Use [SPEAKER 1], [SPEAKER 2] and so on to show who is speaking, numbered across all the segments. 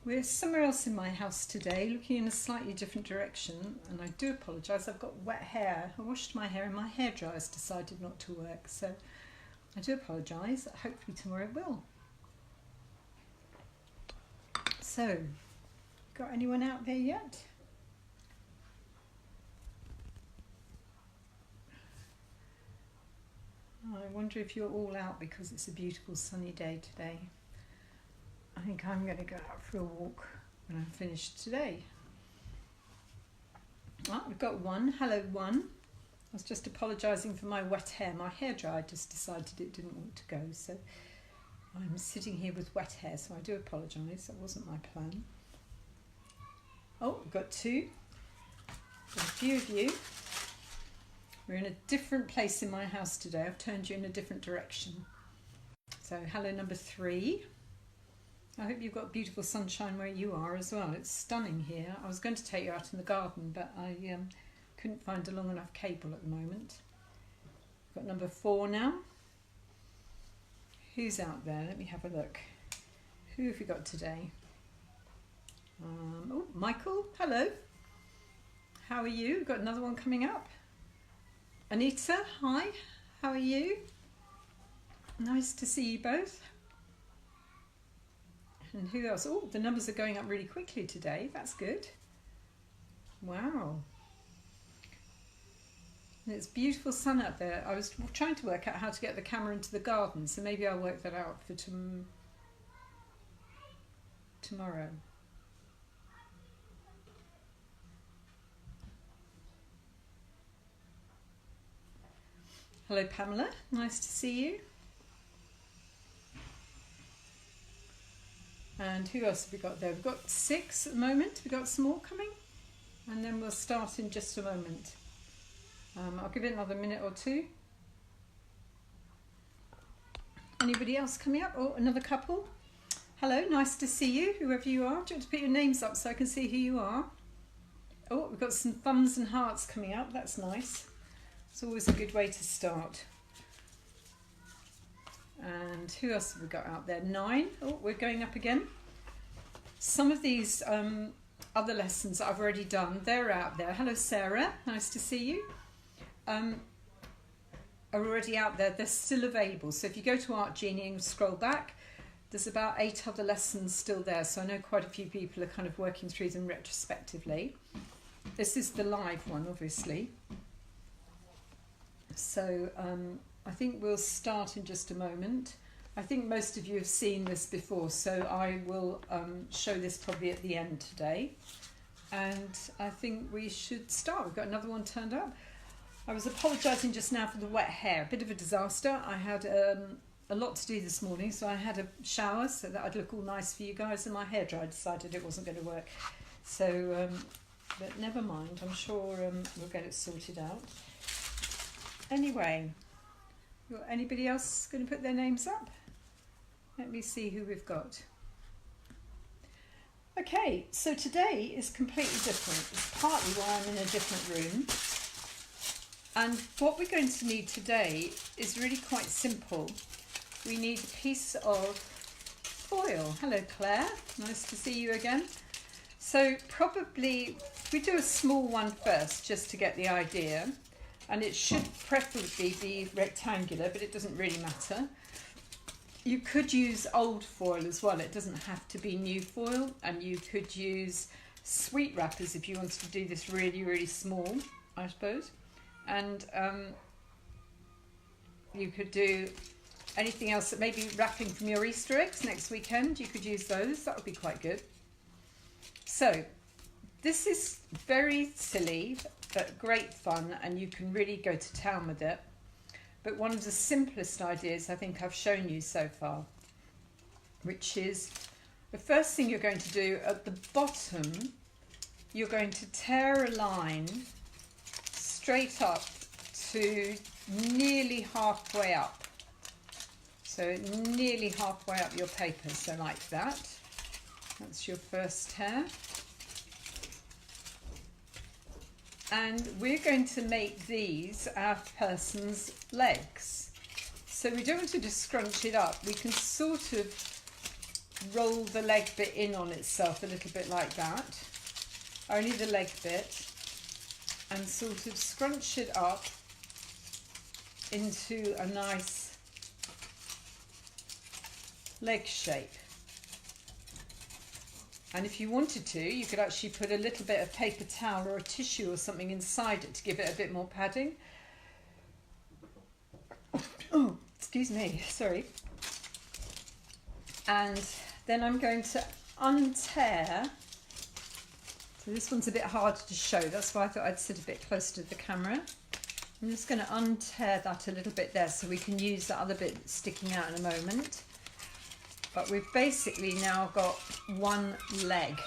[SPEAKER 1] We're somewhere else in my house today, looking in a slightly different direction, and I do apologise, I've got wet hair. I washed my hair and my hairdryer's decided not to work, so I do apologise. Hopefully tomorrow it will. So, got anyone out there yet? I wonder if you're all out because it's a beautiful sunny day today. I think I'm going to go out for a walk when I'm finished today. Oh, we've got one. Hello, one. I was just apologising for my wet hair. My hairdryer just decided it didn't want to go, so I'm sitting here with wet hair, so I do apologise. That wasn't my plan. Oh, we've got two. Got a few of you. We're in a different place in my house today. I've turned you in a different direction. So, hello, number 3. I hope you've got beautiful sunshine where you are as well. It's stunning here. I was going to take you out in the garden, but I couldn't find a long enough cable at the moment. Got number 4 now. Who's out there? Let me have a look. Who have we got today? Oh, Michael, hello. How are you? We've got another one coming up. Anita, hi. How are you? Nice to see you both. And who else? Oh, the numbers are going up really quickly today. That's good. Wow. And it's beautiful sun out there. I was trying to work out how to get the camera into the garden, so maybe I'll work that out for tomorrow. Hello, Pamela. Nice to see you. And who else have we got there? We've got 6 at the moment. We've got some more coming. And then we'll start in just a moment. I'll give it another minute or 2. Anybody else coming up? Oh, another couple. Hello, nice to see you, whoever you are. Do you want to put your names up so I can see who you are? Oh, we've got some thumbs and hearts coming up. That's nice. It's always a good way to start. And who else have we got out there? 9. Oh, we're going up again. Some of these other lessons that I've already done, they're out there. Hello, Sarah. Nice to see you. Are already out there. They're still available. So if you go to Art Jeanni and scroll back, there's about 8 other lessons still there. So I know quite a few people are kind of working through them retrospectively. This is the live one, obviously. So I think we'll start in just a moment. I think most of you have seen this before, so I will show this probably at the end today. And I think we should start. We've got another one turned up. I was apologising just now for the wet hair, a bit of a disaster. I had a lot to do this morning, so I had a shower so that I'd look all nice for you guys, and my hairdryer decided it wasn't going to work. So, but never mind, I'm sure we'll get it sorted out. Anyway, anybody else going to put their names up? Let me see who we've got. Okay, so today is completely different. It's partly why I'm in a different room. And what we're going to need today is really quite simple. We need a piece of foil. Hello, Claire. Nice to see you again. So probably we do a small one first just to get the idea. And it should preferably be rectangular, but it doesn't really matter. You could use old foil as well. It doesn't have to be new foil. And you could use sweet wrappers if you wanted to do this really, really small, I suppose. And you could do anything else that maybe wrapping from your Easter eggs next weekend. You could use those. That would be quite good. So this is very silly, but great fun, and you can really go to town with it. But one of the simplest ideas I think I've shown you so far, which is the first thing you're going to do at the bottom, you're going to tear a line straight up to nearly halfway up. So nearly halfway up your paper, so like that. That's your first tear. And we're going to make these our person's legs. So we don't want to just scrunch it up. We can sort of roll the leg bit in on itself a little bit like that, only the leg bit, and sort of scrunch it up into a nice leg shape. And if you wanted to, you could actually put a little bit of paper towel or a tissue or something inside it to give it a bit more padding. Oh, excuse me, sorry. And then I'm going to untear. So this one's a bit harder to show, that's why I thought I'd sit a bit closer to the camera. I'm just going to untear that a little bit there so we can use the other bit that's sticking out in a moment. But we've basically now got one leg.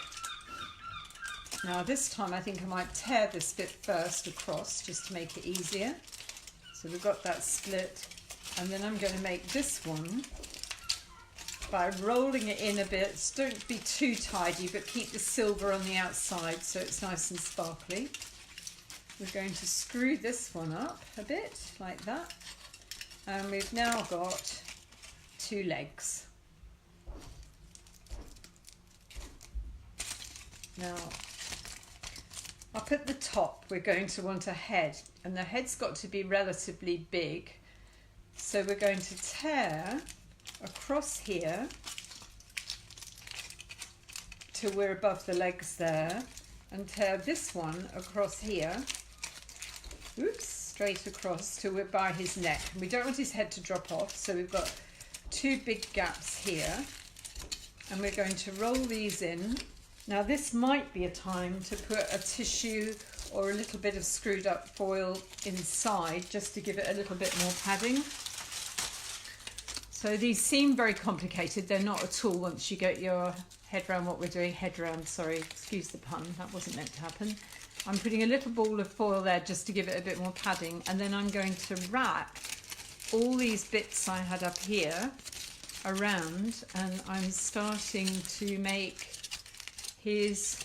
[SPEAKER 1] Now this time I think I might tear this bit first across just to make it easier. So we've got that split, and then I'm going to make this one by rolling it in a bit. Don't be too tidy, but keep the silver on the outside so it's nice and sparkly. We're going to screw this one up a bit like that, and we've now got two legs. Now, up at the top we're going to want a head, and the head's got to be relatively big, so we're going to tear across here till we're above the legs there, and tear this one across here, oops, straight across till we're by his neck. And we don't want his head to drop off, so we've got two big gaps here, and we're going to roll these in. Now this might be a time to put a tissue or a little bit of screwed up foil inside just to give it a little bit more padding. So these seem very complicated, they're not at all once you get your head round what we're doing. Head round, sorry, excuse the pun, that wasn't meant to happen. I'm putting a little ball of foil there just to give it a bit more padding, and then I'm going to wrap all these bits I had up here around, and I'm starting to make his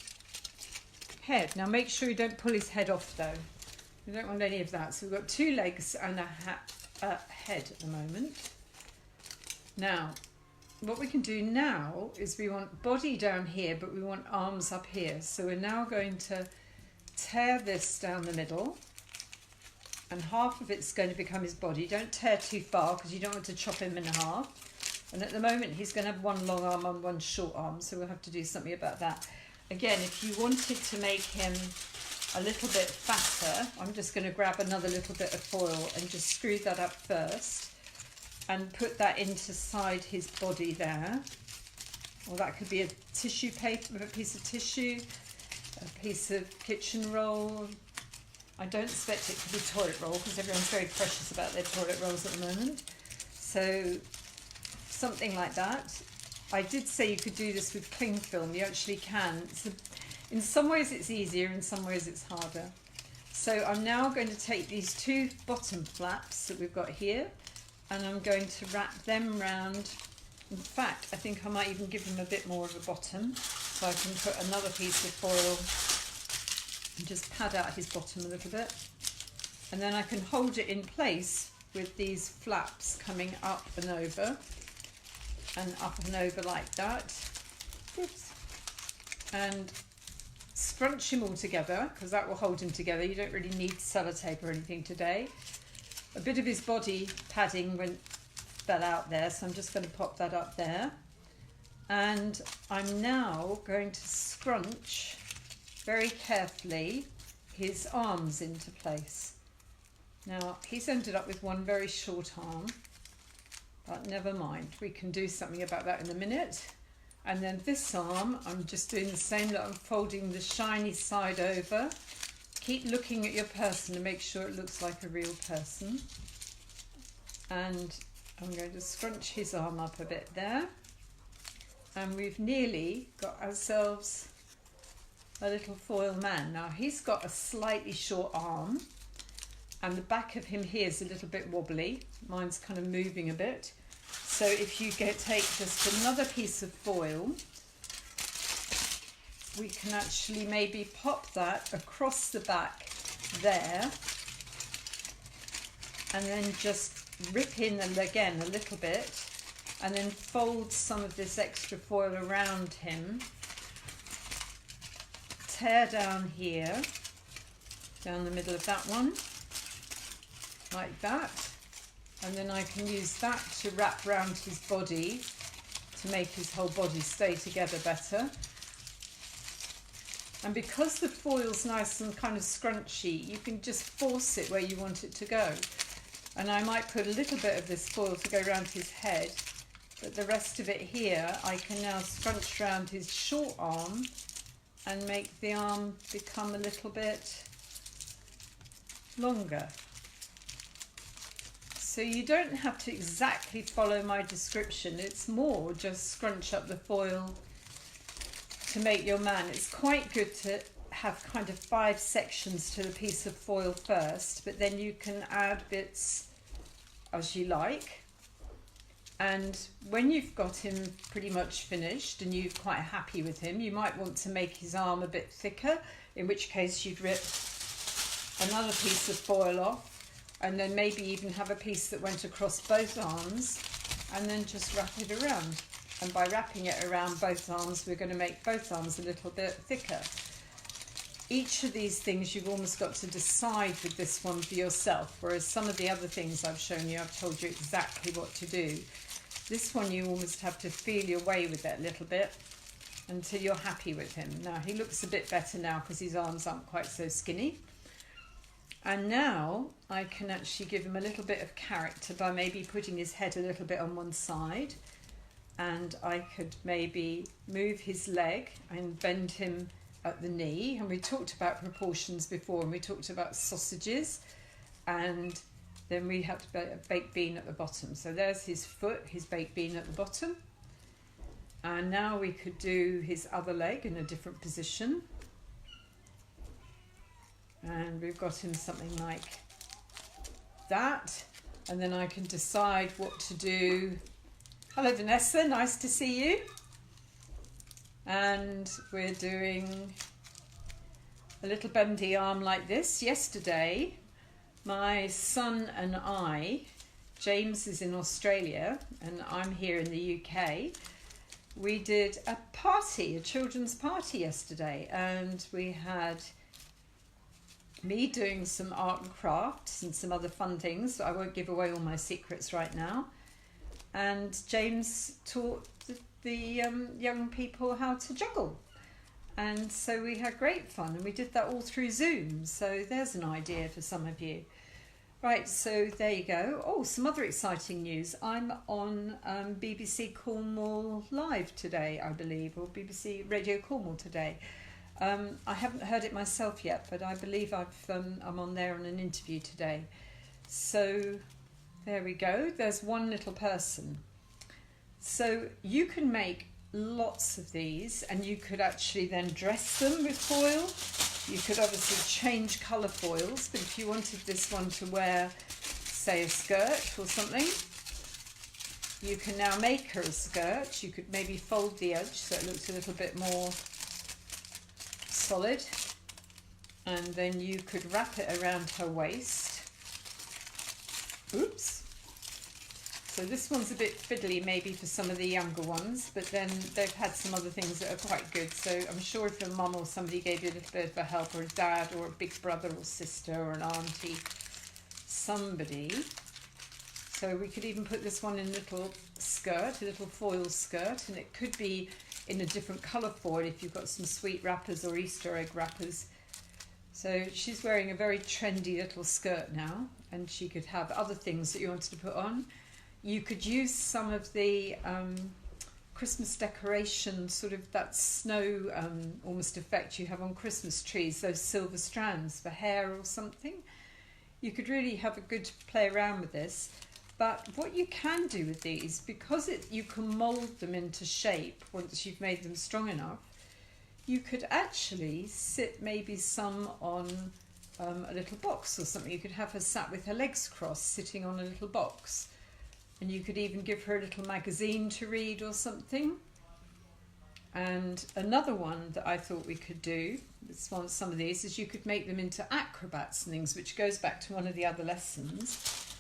[SPEAKER 1] head. Now make sure you don't pull his head off though. We don't want any of that. So we've got two legs and a head at the moment. Now, what we can do now is we want body down here, but we want arms up here. So we're now going to tear this down the middle, and half of it's going to become his body. Don't tear too far because you don't want to chop him in half. And at the moment he's going to have one long arm and one short arm, so we'll have to do something about that. Again, if you wanted to make him a little bit fatter, I'm just going to grab another little bit of foil and just screw that up first and put that inside his body there. Or that could be a tissue paper, a piece of tissue, a piece of kitchen roll. I don't expect it to be toilet roll because everyone's very precious about their toilet rolls at the moment. So something like that. I did say you could do this with cling film. You actually can. In some ways it's easier, in some ways it's harder. So I'm now going to take these two bottom flaps that we've got here, and I'm going to wrap them round. In fact, I think I might even give them a bit more of a bottom, so I can put another piece of foil and just pad out his bottom a little bit. And then I can hold it in place with these flaps coming up and over like that. Oops. And scrunch him all together because that will hold him together. You don't really need sellotape or anything today. A bit of his body padding fell out there, so I'm just going to pop that up there. And I'm now going to scrunch very carefully his arms into place. Now he's ended up with one very short arm, but never mind, we can do something about that in a minute. And then this arm, I'm just doing the same, that I'm folding the shiny side over. Keep looking at your person to make sure it looks like a real person. And I'm going to scrunch his arm up a bit there. And we've nearly got ourselves a little foil man. Now he's got a slightly short arm, and the back of him here is a little bit wobbly. Mine's kind of moving a bit. So if you take just another piece of foil, we can actually maybe pop that across the back there, and then just rip in again a little bit and then fold some of this extra foil around him. Tear down here, down the middle of that one, like that. And then I can use that to wrap around his body to make his whole body stay together better. And because the foil's nice and kind of scrunchy, you can just force it where you want it to go. And I might put a little bit of this foil to go around his head, but the rest of it here, I can now scrunch around his short arm and make the arm become a little bit longer. So you don't have to exactly follow my description. It's more just scrunch up the foil to make your man. It's quite good to have kind of 5 sections to the piece of foil first, but then you can add bits as you like. And when you've got him pretty much finished and you're quite happy with him, you might want to make his arm a bit thicker, in which case you'd rip another piece of foil off, and then maybe even have a piece that went across both arms, and then just wrap it around. And by wrapping it around both arms, we're going to make both arms a little bit thicker. Each of these things you've almost got to decide with this one for yourself, whereas some of the other things I've shown you, I've told you exactly what to do. This one you almost have to feel your way with it a little bit until you're happy with him. Now he looks a bit better now because his arms aren't quite so skinny. And now I can actually give him a little bit of character by maybe putting his head a little bit on one side. And I could maybe move his leg and bend him at the knee. And we talked about proportions before, and we talked about sausages, and then we had a baked bean at the bottom. So there's his foot, his baked bean at the bottom. And now we could do his other leg in a different position. And we've got him something like that. And then I can decide what to do. Hello Vanessa, nice to see you. And we're doing a little bendy arm like this. Yesterday, my son and I, James is in Australia and I'm here in the UK, we did a party, a children's party yesterday, and we had me doing some art and crafts and some other fun things. I won't give away all my secrets right now. And James taught the young people how to juggle. And so we had great fun, and we did that all through Zoom. So there's an idea for some of you. Right, so there you go. Oh, some other exciting news. I'm on BBC Cornwall Live today, I believe, or BBC Radio Cornwall today. I haven't heard it myself yet, but I believe I'm on there on an interview today. So there we go. There's one little person. So you can make lots of these, and you could actually then dress them with foil. You could obviously change colour foils, but if you wanted this one to wear, say, a skirt or something, you can now make her a skirt. You could maybe fold the edge so it looks a little bit more solid, and then you could wrap it around her waist. Oops. So this one's a bit fiddly maybe for some of the younger ones, but then they've had some other things that are quite good. So I'm sure if your mum or somebody gave you a little bit of a help, or a dad or a big brother or sister or an auntie, somebody. So we could even put this one in a little skirt, a little foil skirt, and it could be in a different colour foil if you've got some sweet wrappers or Easter egg wrappers. So she's wearing a very trendy little skirt now, and she could have other things that you wanted to put on. You could use some of the Christmas decoration, sort of that snow almost effect you have on Christmas trees, those silver strands for hair or something. You could really have a good play around with this. But what you can do with these, because you can mould them into shape once you've made them strong enough, you could actually sit maybe some on a little box or something. You could have her sat with her legs crossed, sitting on a little box. And you could even give her a little magazine to read or something. And another one that I thought we could do, some of these, is you could make them into acrobats and things, which goes back to one of the other lessons.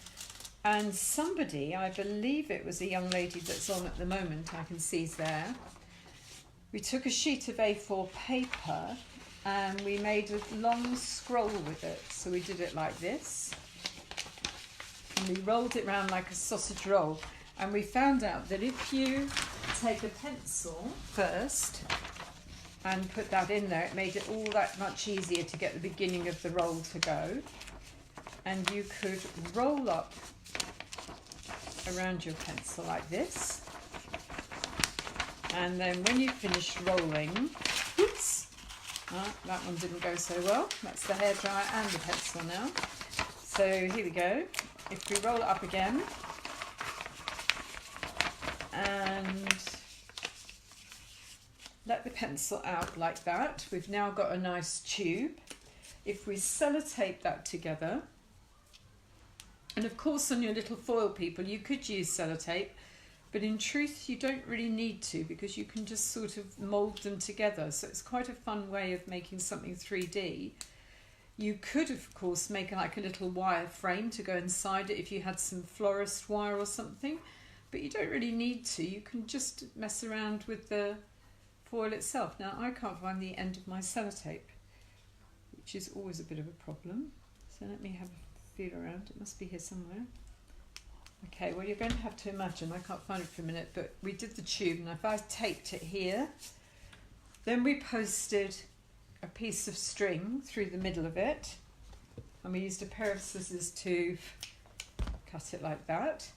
[SPEAKER 1] And somebody, I believe it was a young lady that's on at the moment, I can see there, we took a sheet of A4 paper and we made a long scroll with it. So we did it like this, and we rolled it around like a sausage roll. And we found out that if you take a pencil first and put that in there, it made it all that much easier to get the beginning of the roll to go. And you could roll up around your pencil like this. And then when you finish rolling, oops, that one didn't go so well. That's the hairdryer and the pencil now. So here we go. If we roll it up again, and let the pencil out like that, we've now got a nice tube. If we sellotape that together, and of course on your little foil people you could use sellotape, but in truth you don't really need to, because you can just sort of mould them together. So it's quite a fun way of making something 3D. You could of course make like a little wire frame to go inside it if you had some florist wire or something, but you don't really need to. You can just mess around with the foil itself. Now I can't find the end of my sellotape, which is always a bit of a problem. So let me have a feel around. It must be here somewhere. Okay, well you're going to have to imagine, I can't find it for a minute, but we did the tube, and if I taped it here, then we posted a piece of string through the middle of it, and we used a pair of scissors to cut it like that.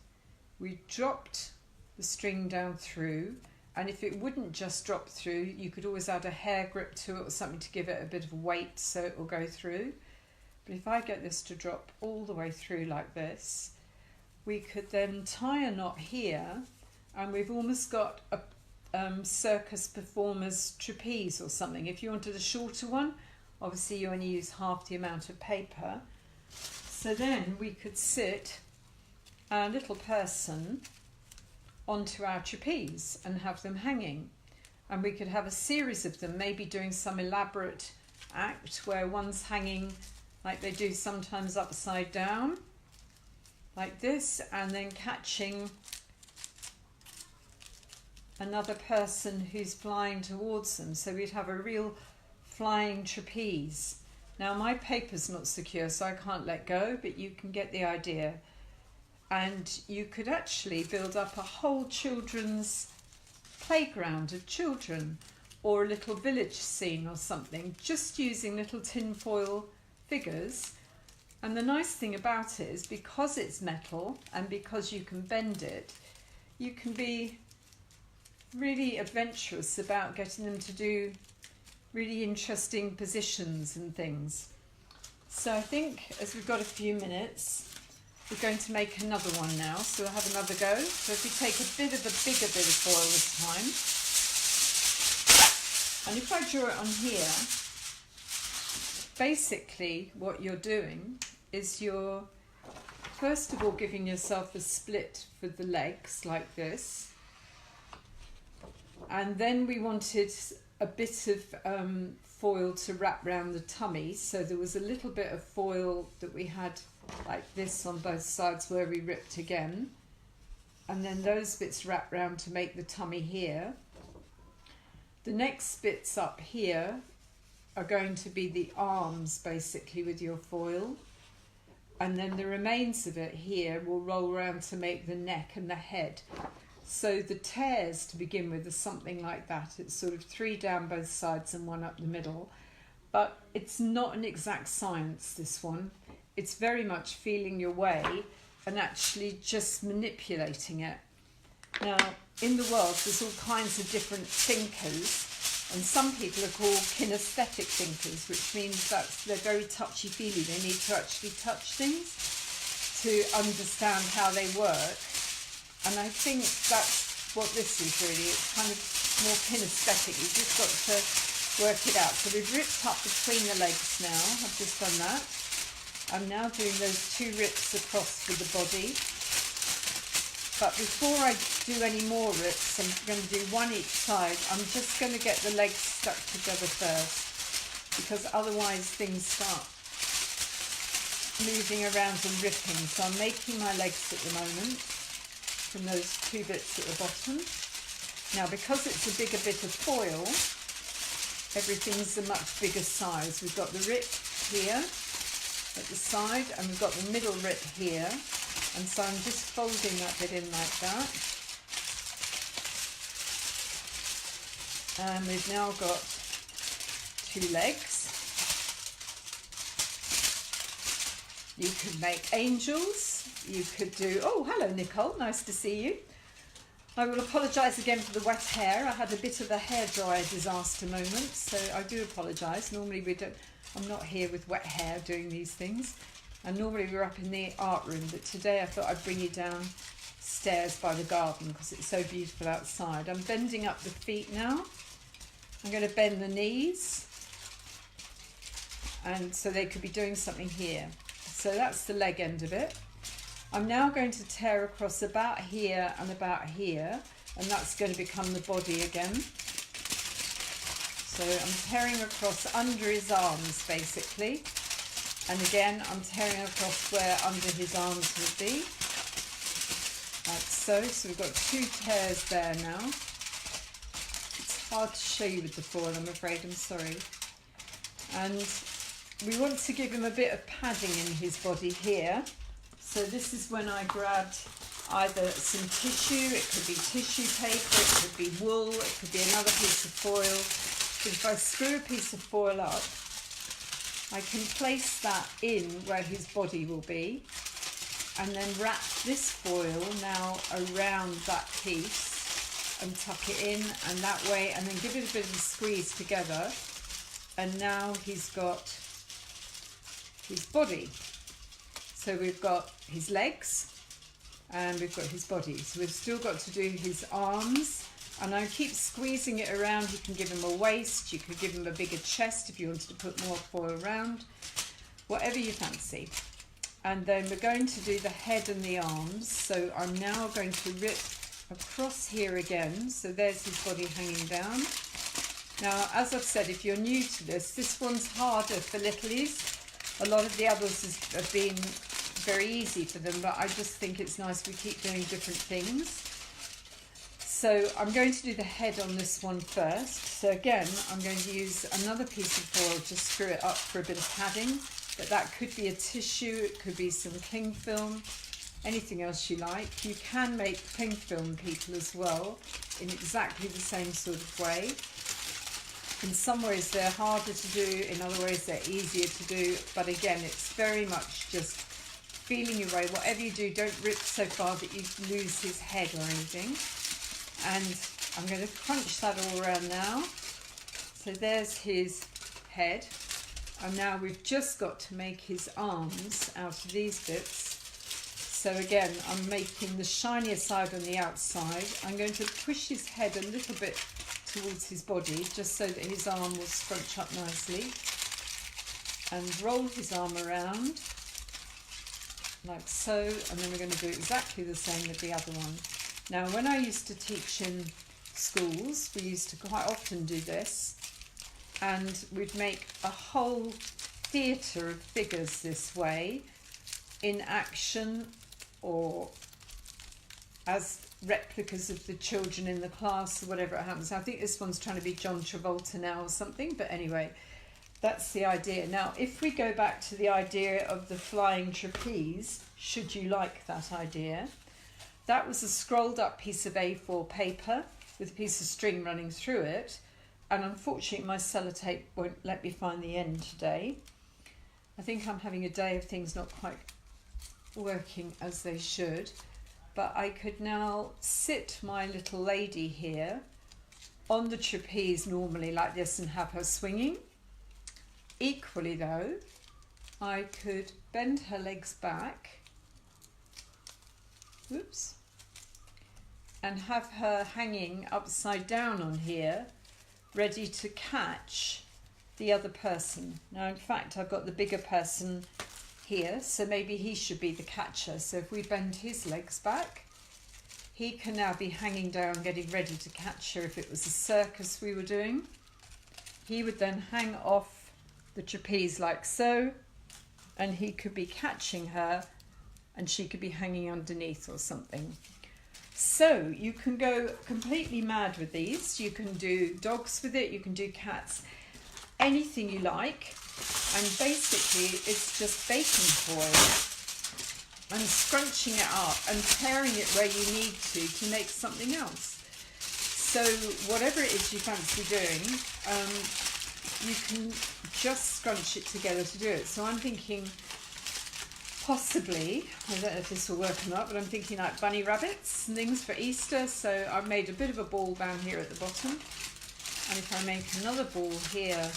[SPEAKER 1] We dropped the string down through, and if it wouldn't just drop through, you could always add a hair grip to it or something to give it a bit of weight so it will go through. But if I get this to drop all the way through like this, we could then tie a knot here, and we've almost got a circus performer's trapeze or something. If you wanted a shorter one, obviously you only use half the amount of paper. So then we could sit our little person onto our trapeze and have them hanging, and we could have a series of them, maybe doing some elaborate act where one's hanging like they do sometimes upside down like this, and then catching another person who's flying towards them. So we'd have a real flying trapeze. Now my paper's not secure, so I can't let go, but you can get the idea. And you could actually build up a whole children's playground of children, or a little village scene or something, just using little tinfoil figures. And the nice thing about it is, because it's metal and because you can bend it, you can be really adventurous about getting them to do really interesting positions and things. So I think as we've got a few minutes, we're going to make another one now, so we'll have another go. So if we take a bigger bit of foil this time, and if I draw it on here, basically what you're doing is you're first of all giving yourself a split for the legs like this, and then we wanted a bit of foil to wrap around the tummy, so there was a little bit of foil that we had like this on both sides where we ripped again, and then those bits wrap round to make the tummy here. The next bits up here are going to be the arms basically with your foil, and then the remains of it here will roll around to make the neck and the head. So the tears to begin with are something like that. It's sort of 3 down both sides and 1 up the middle, but it's not an exact science, this one. It's very much feeling your way and actually just manipulating it. Now, in the world, there's all kinds of different thinkers, and some people are called kinesthetic thinkers, which means that they're very touchy-feely. They need to actually touch things to understand how they work. And I think that's what this is really. It's kind of more kinesthetic. You've just got to work it out. So we've ripped up between the legs now. I've just done that. I'm now doing those 2 rips across for the body. But before I do any more rips, I'm going to do 1 each side. I'm just going to get the legs stuck together first, because otherwise things start moving around and ripping. So I'm making my legs at the moment from those 2 bits at the bottom. Now, because it's a bigger bit of foil, everything's a much bigger size. We've got the rip here at the side, and we've got the middle rip here. And so I'm just folding that bit in like that. And we've now got 2 legs. You could make angels. You could do, oh, hello Nicole, nice to see you. I will apologise again for the wet hair. I had a bit of a hairdryer disaster moment, so I do apologise. Normally I'm not here with wet hair doing these things. And normally we're up in the art room, but today I thought I'd bring you downstairs by the garden because it's so beautiful outside. I'm bending up the feet now. I'm going to bend the knees, and so they could be doing something here. So that's the leg end of it. I'm now going to tear across about here and about here, and that's going to become the body again. So I'm tearing across under his arms basically, and again I'm tearing across where under his arms would be, like so. So we've got 2 tears there now. It's hard to show you with the foil, I'm afraid, I'm sorry. And we want to give him a bit of padding in his body here. So this is when I grabbed either some tissue, it could be tissue paper, it could be wool, it could be another piece of foil. But if I screw a piece of foil up, I can place that in where his body will be, and then wrap this foil now around that piece and tuck it in, and that way, and then give it a bit of a squeeze together, and now he's got his body. So we've got his legs and we've got his body. So we've still got to do his arms, and I keep squeezing it around. You can give him a waist, you could give him a bigger chest if you wanted to put more foil around, whatever you fancy. And then we're going to do the head and the arms. So I'm now going to rip across here again. So there's his body hanging down. Now, as I've said, if you're new to this one's harder for littlies. A lot of the others have been very easy for them, but I just think it's nice we keep doing different things. So I'm going to do the head on this one first. So again, I'm going to use another piece of foil to screw it up for a bit of padding, but that could be a tissue, it could be some cling film, anything else you like. You can make cling film people as well in exactly the same sort of way. In some ways they're harder to do, in other ways they're easier to do, but again it's very much just feeling your way. Whatever you do, don't rip so far that you lose his head or anything. And I'm going to crunch that all around now. So there's his head, and now we've just got to make his arms out of these bits. So again, I'm making the shinier side on the outside. I'm going to push his head a little bit towards his body, just so that his arm will scrunch up nicely, and roll his arm around like so, and then we're going to do exactly the same with the other one. Now, when I used to teach in schools, we used to quite often do this, and we'd make a whole theatre of figures this way, in action or as replicas of the children in the class or whatever it happens. I think this one's trying to be John Travolta now or something, but anyway, that's the idea. Now, if we go back to the idea of the flying trapeze, should you like that idea, that was a scrolled up piece of A4 paper with a piece of string running through it, and unfortunately my sellotape won't let me find the end today. I think I'm having a day of things not quite working as they should. But I could now sit my little lady here on the trapeze normally like this and have her swinging. Equally though, I could bend her legs back, whoops, and have her hanging upside down on here, ready to catch the other person. Now, in fact, I've got the bigger person here, so maybe he should be the catcher. So if we bend his legs back, he can now be hanging down, getting ready to catch her. If it was a circus we were doing, he would then hang off the trapeze like so, and he could be catching her and she could be hanging underneath or something. So you can go completely mad with these. You can do dogs with it, you can do cats, anything you like. And basically it's just baking foil and scrunching it up and tearing it where you need to make something else. So whatever it is you fancy doing, you can just scrunch it together to do it. So I'm thinking possibly, I don't know if this will work or not, but I'm thinking like bunny rabbits and things for Easter. So I've made a bit of a ball down here at the bottom. And if I make another ball here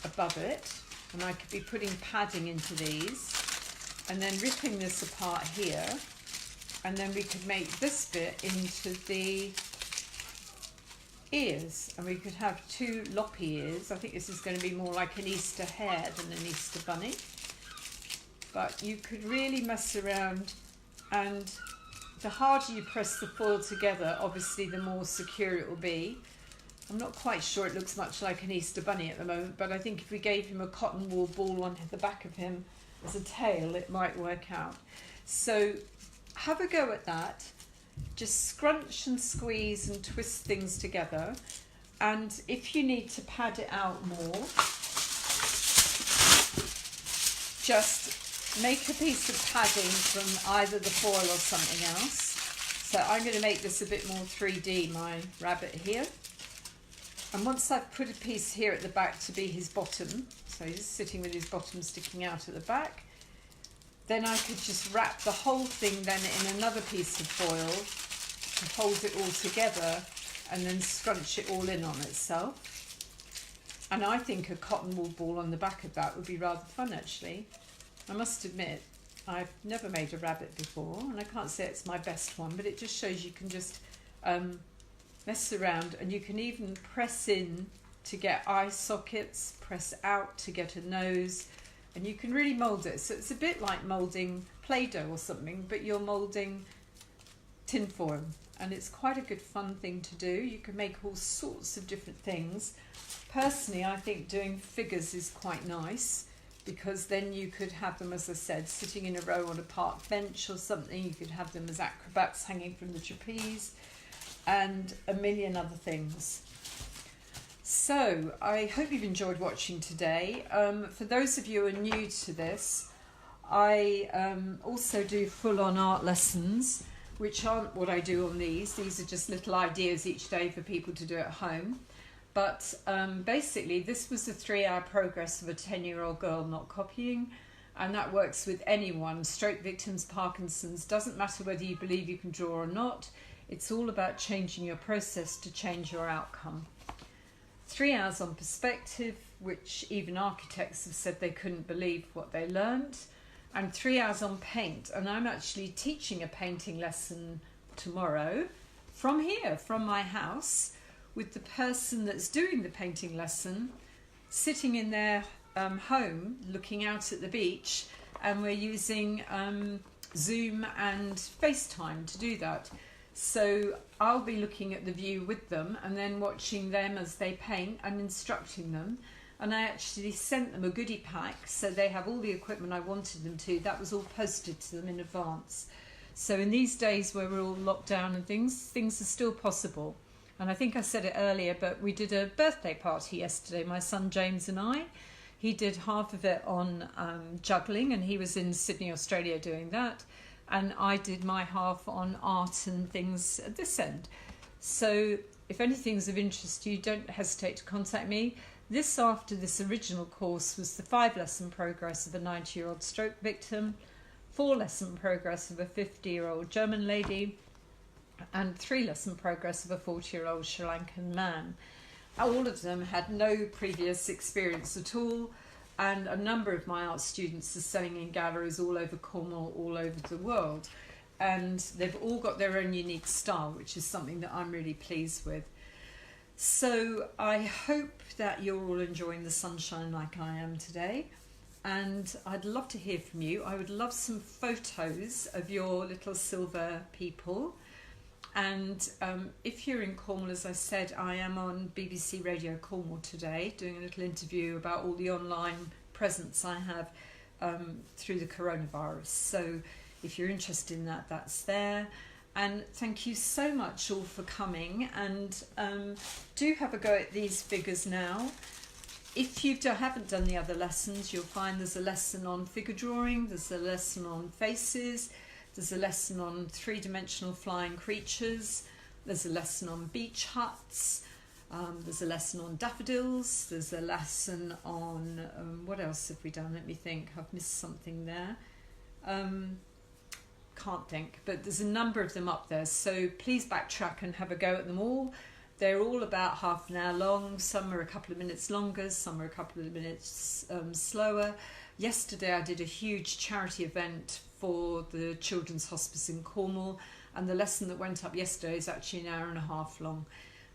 [SPEAKER 1] above it, and I could be putting padding into these and then ripping this apart here, and then we could make this bit into the ears, and we could have two loppy ears. I think this is going to be more like an Easter hare than an Easter bunny, but you could really mess around, and the harder you press the foil together, obviously the more secure it will be. I'm not quite sure it looks much like an Easter bunny at the moment, but I think if we gave him a cotton wool ball on the back of him as a tail, it might work out. So have a go at that. Just scrunch and squeeze and twist things together. And if you need to pad it out more, just make a piece of padding from either the foil or something else. So I'm going to make this a bit more 3D, my rabbit here. And once I've put a piece here at the back to be his bottom, so he's sitting with his bottom sticking out at the back, then I could just wrap the whole thing then in another piece of foil and hold it all together and then scrunch it all in on itself. And I think a cotton wool ball on the back of that would be rather fun, actually. I must admit, I've never made a rabbit before, and I can't say it's my best one, but it just shows you can just mess around, and you can even press in to get eye sockets, press out to get a nose, and you can really mould it. So it's a bit like moulding Play-Doh or something, but you're moulding tin foil, and it's quite a good fun thing to do. You can make all sorts of different things. Personally, I think doing figures is quite nice, because then you could have them, as I said, sitting in a row on a park bench or something. You could have them as acrobats hanging from the trapeze, and a million other things. So I hope you've enjoyed watching today. For those of you who are new to this, I also do full-on art lessons, which aren't what I do on these. These are just little ideas each day for people to do at home. But basically this was the 3-hour progress of a 10-year-old girl not copying, and that works with anyone, stroke victims, Parkinson's, doesn't matter whether you believe you can draw or not. It's all about changing your process to change your outcome. 3 hours on perspective, which even architects have said they couldn't believe what they learned, and 3 hours on paint. And I'm actually teaching a painting lesson tomorrow from here, from my house, with the person that's doing the painting lesson sitting in their home looking out at the beach, and we're using Zoom and FaceTime to do that. So I'll be looking at the view with them and then watching them as they paint and instructing them. And I actually sent them a goodie pack, so they have all the equipment I wanted them to. That was all posted to them in advance. So in these days where we're all locked down and things are still possible. And I think I said it earlier, but we did a birthday party yesterday, my son James and I. He did half of it on juggling, and he was in Sydney, Australia doing that. And I did my half on art and things at this end. So if anything's of interest to you, don't hesitate to contact me. This, after this original course, was the 5-lesson progress of a 90-year-old stroke victim, 4-lesson progress of a 50-year-old German lady, and 3-lesson progress of a 40-year-old Sri Lankan man. All of them had no previous experience at all, and a number of my art students are selling in galleries all over Cornwall, all over the world, and they've all got their own unique style, which is something that I'm really pleased with. So I hope that you're all enjoying the sunshine like I am today, and I'd love to hear from you. I would love some photos of your little silver people. And if you're in Cornwall, as I said, I am on BBC Radio Cornwall today doing a little interview about all the online presence I have through the coronavirus. So if you're interested in that, that's there. And thank you so much all for coming, and do have a go at these figures now. If you haven't done the other lessons, you'll find there's a lesson on figure drawing, there's a lesson on faces, there's a lesson on three-dimensional flying creatures, there's a lesson on beach huts, there's a lesson on daffodils, there's a lesson on, what else have we done? Let me think, I've missed something there. Can't think, but there's a number of them up there, so please backtrack and have a go at them all. They're all about half an hour long, some are a couple of minutes longer, some are a couple of minutes slower. Yesterday I did a huge charity event for the Children's Hospice in Cornwall, and the lesson that went up yesterday is actually an hour and a half long,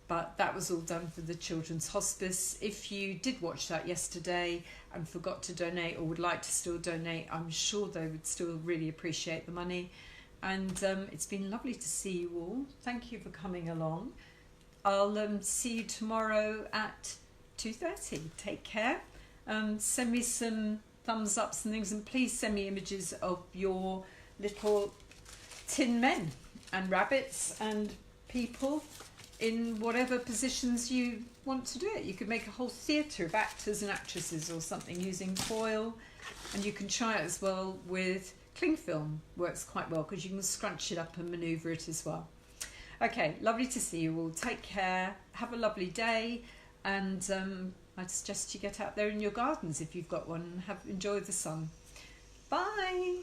[SPEAKER 1] but that was all done for the Children's Hospice. If you did watch that yesterday and forgot to donate or would like to still donate, I'm sure they would still really appreciate the money. And it's been lovely to see you all. Thank you for coming along. I'll see you tomorrow at 2:30. Take care. Send me some thumbs ups and things, and please send me images of your little tin men and rabbits and people in whatever positions you want to do it. You could make a whole theatre of actors and actresses or something using foil, and you can try it as well with cling film. Works quite well because you can scrunch it up and manoeuvre it as well. Okay, lovely to see you all. Take care, have a lovely day, and I suggest you get out there in your gardens if you've got one and enjoy the sun. Bye.